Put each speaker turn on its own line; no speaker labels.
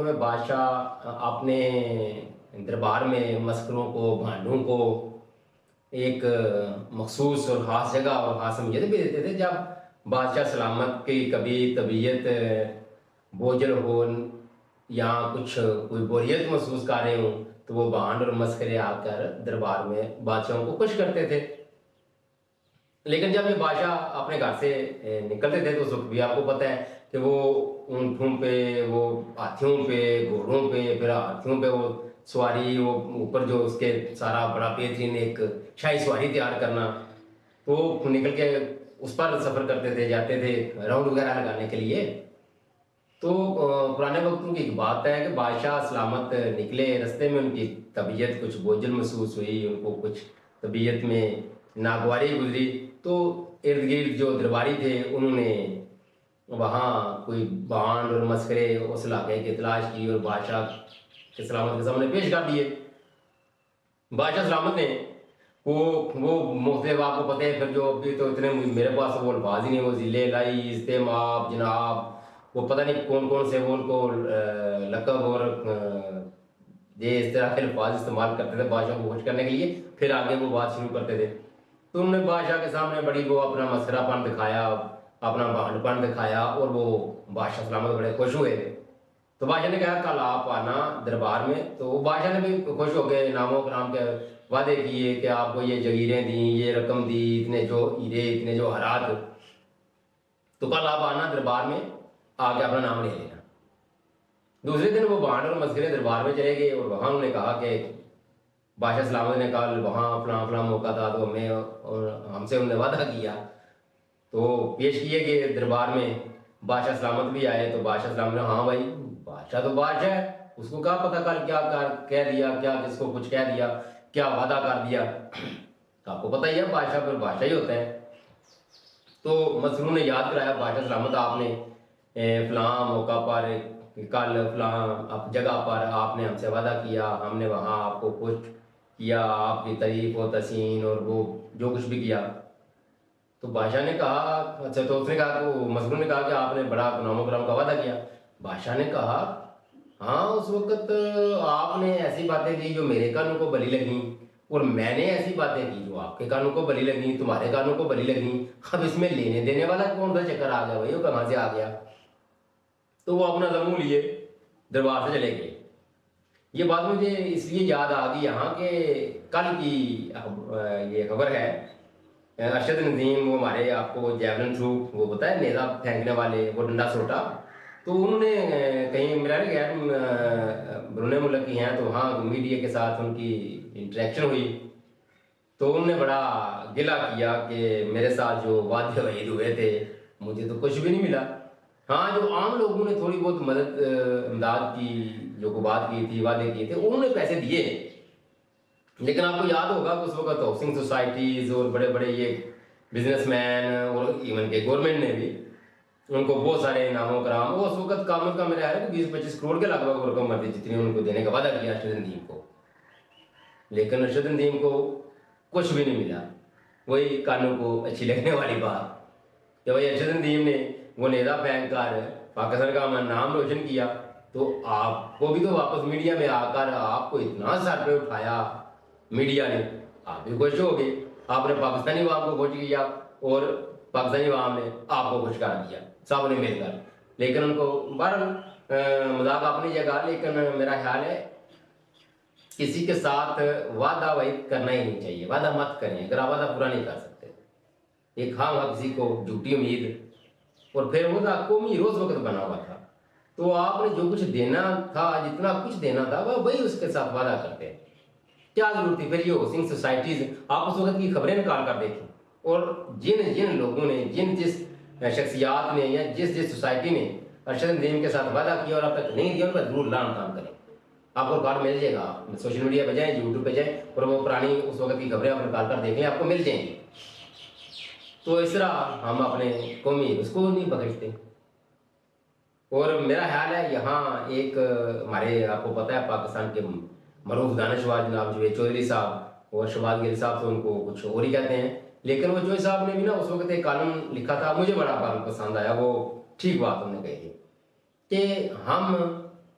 وقتوں میں بادشاہ اپنے دربار میں مسکروں کو، بھانڈوں کو ایک مخصوص اور خاص جگہ اور خاص اہمیت بھی دیتے تھے. جب بادشاہ سلامت کی کبھی طبیعت بوجھل ہو یا کچھ کوئی بوریت محسوس کر رہے ہوں تو وہ بانڈ اور مسکرے آ کر دربار میں بادشاہوں کو خوش کرتے تھے. لیکن جب یہ بادشاہ اپنے گھر سے نکلتے تھے تو اس وقت بھی آپ کو پتہ ہے کہ وہ اونٹوں پہ، وہ ہاتھیوں پہ، گھوڑوں پہ، پھر ہاتھیوں پہ وہ سواری، وہ اوپر جو اس کے سارا بڑا بہترین ایک شاہی سواری تیار کرنا، تو وہ نکل کے اس پر سفر کرتے تھے، جاتے تھے راؤنڈ وغیرہ لگانے کے لیے. تو پرانے وقتوں کی ایک بات ہے کہ بادشاہ سلامت نکلے، رستے میں ان کی طبیعت کچھ بوجھل محسوس ہوئی، ان کو کچھ طبیعت میں ناگواری گزری، تو ارد گرد جو درباری تھے انہوں نے وہاں کوئی بانڈ اور مسکرے اس علاقے کی تلاش کی اور بادشاہ کے سلامت کے سامنے پیش کر دیے. بادشاہ سلامت نے وہ مختلف، آپ کو پتہ ہے پھر جو ابھی تو اتنے میرے پاس وہ الفاظ ہی نہیں، وہ ضلع لائی، استعماب، جناب، وہ پتہ نہیں کون کون سے وہ ان کو لقب اور یہ اس طرح کے الفاظ استعمال کرتے تھے بادشاہ کو خوش کرنے کے لیے، پھر آگے وہ بات شروع کرتے تھے. تو انہوں نے بادشاہ کے سامنے بڑی وہ اپنا مسخرہ پن دکھایا، اپنا بھانڈ پن دکھایا، اور وہ بادشاہ سلامت بڑے خوش ہوئے. تو بادشاہ نے کہا کل آپ آنا دربار میں. تو وہ بادشاہ نے بھی خوش ہو کے نام و کرام کے وعدے کیے کہ آپ کو یہ جگیریں دیں، یہ رقم دی، اتنے جو ہیرے، اتنے جو ہرات، تو کل آپ آنا دربار میں، آ کے اپنا نام لے لینا. دوسرے دن وہ بانڈ اور مسکرے دربار میں چلے گئے، اور وہاں انہوں نے کہا کہ بادشاہ سلامت نے کل وہاں فلاں فلاں موقع تھا تو ہمیں اور ہم سے انہوں نے وعدہ کیا. تو پیش کیے کہ دربار میں بادشاہ سلامت بھی آئے. تو بادشاہ سلامت نے ہاں بھائی، بادشاہ تو بادشاہ ہے، اس کو کیا پتہ کل کیا کہہ دیا، کیا کس کو کچھ کہہ دیا، کیا وعدہ کر دیا. آپ کو پتہ ہی ہے بادشاہ پھر بادشاہ ہی ہوتا ہے. تو مسرور نے یاد کرایا بادشاہ سلامت آپ نے فلاں موقع پر کل فلاں جگہ پر آپ نے ہم سے وعدہ کیا، ہم نے وہاں آپ کو خوش کیا، آپ کی تعریف و تحسین اور وہ جو کچھ بھی کیا. تو بادشاہ نے کہا اچھا، تو اس نے کہا کہ مسرور نے کہا کہ آپ نے بڑا نام و کرام کا وعدہ کیا. بادشاہ نے کہا ہاں، اس وقت آپ نے ایسی باتیں کی جو میرے کانوں کو بھلی لگیں، اور میں نے ایسی باتیں کی جو آپ کے کانوں کو بھلی لگیں، تمہارے کانوں کو بھلی لگیں. اب اس میں لینے دینے والا کون سا چکر آ گیا بھائی، وہ کہاں سے آ گیا. تو وہ اپنا زموں لیے دربار سے چلے گئے. یہ بات مجھے اس لیے یاد آ گئی یہاں کہ کل کی یہ خبر ہے، ارشد ندیم، وہ ہمارے آپ کو جیولن تھرو وہ پتہ ہے نیزا پھینکنے والے، وہ ڈنڈا سوٹا، تو انہوں نے کہیں میرا غیر بیرون ملک کی ہیں، تو وہاں میڈیا کے ساتھ ان کی انٹریکشن ہوئی. تو انہوں نے بڑا گلہ کیا کہ میرے ساتھ جو وعدے وعید ہوئے تھے مجھے تو کچھ بھی نہیں ملا. ہاں، جو عام لوگوں نے تھوڑی بہت مدد امداد کی، جو کو بات کی تھی، وعدے کیے تھے، انہوں نے پیسے دیے. لیکن آپ کو یاد ہوگا کہ اس وقت ہاؤسنگ سوسائٹیز اور بڑے بڑے یہ بزنس مین اور ایون کہ گورنمنٹ نے بھی ان کو بہت سارے انعام و کرام، وہ اس وقت کام کا میرا ہے 20-25 کروڑ کے لگ بھگ رقم مرضی جتنی ان کو دینے کا وعدہ کیا ارشد ندیم کو. لیکن ارشد ندیم کو کچھ بھی نہیں ملا. وہی کانوں کو اچھی لگنے والی بات کہ بھائی ارشد ندیم نے وہ نیزا پھینک کر پاکستان کا نام روشن کیا، تو آپ کو بھی تو واپس میڈیا میں آ کر آپ کو اتنا سر پہ اٹھایا میڈیا نے، آپ بھی خوش ہو گئے. آپ نے پاکستانی عوام کو خوش کیا اور پاکستانی عوام نے آپ کو خوش کر دیا، سب نے مل کر. لیکن ان کو بہرحال مذاق اپنی جگہ، لیکن میرا خیال ہے کسی کے ساتھ وعدہ وعید کرنا ہی نہیں چاہیے. وعدہ مت کریں اگر آپ وعدہ پورا نہیں کر سکتے. ایک خواہ کسی کو جھوٹی امید، اور پھر وہ قومی ہیرو اس وقت بنا ہوا تھا، تو آپ نے جو کچھ دینا تھا، جتنا کچھ دینا تھا وہی اس کے ساتھ وعدہ کرتے ہیں. کیا ضرورت تھی پھر یہ ہاؤسنگ سوسائٹیز؟ آپ اس وقت کی خبریں نکال کر دیکھیں، اور جن لوگوں نے، جس شخصیات نے یا جس سوسائٹی نے ارشد ندیم کے ساتھ وعدہ کیا اور اب تک نہیں دیا، ان کا ضرور لان کام کریں. آپ کو ریکارڈ مل جائے گا، سوشل میڈیا پہ جائیں، یوٹیوب پہ جائیں، اور وہ پرانی اس وقت کی خبریں آپ نکال کر دیکھیں، آپ کو مل جائیں گی. تو اس طرح ہم اپنے قومی اس کو نہیں بخشتے. اور میرا خیال ہے یہاں ایک ہمارے، آپ کو پتہ ہے پاکستان کے معروف دانشور جناب جوید چودھری صاحب اور شہباز گل صاحب، تو ان کو کچھ اور ہی کہتے ہیں، لیکن وہ چودھری صاحب نے بھی نا اس وقت ایک کالم لکھا تھا، مجھے بڑا کالم پسند آیا. وہ ٹھیک بات انہوں نے کہی تھی کہ ہم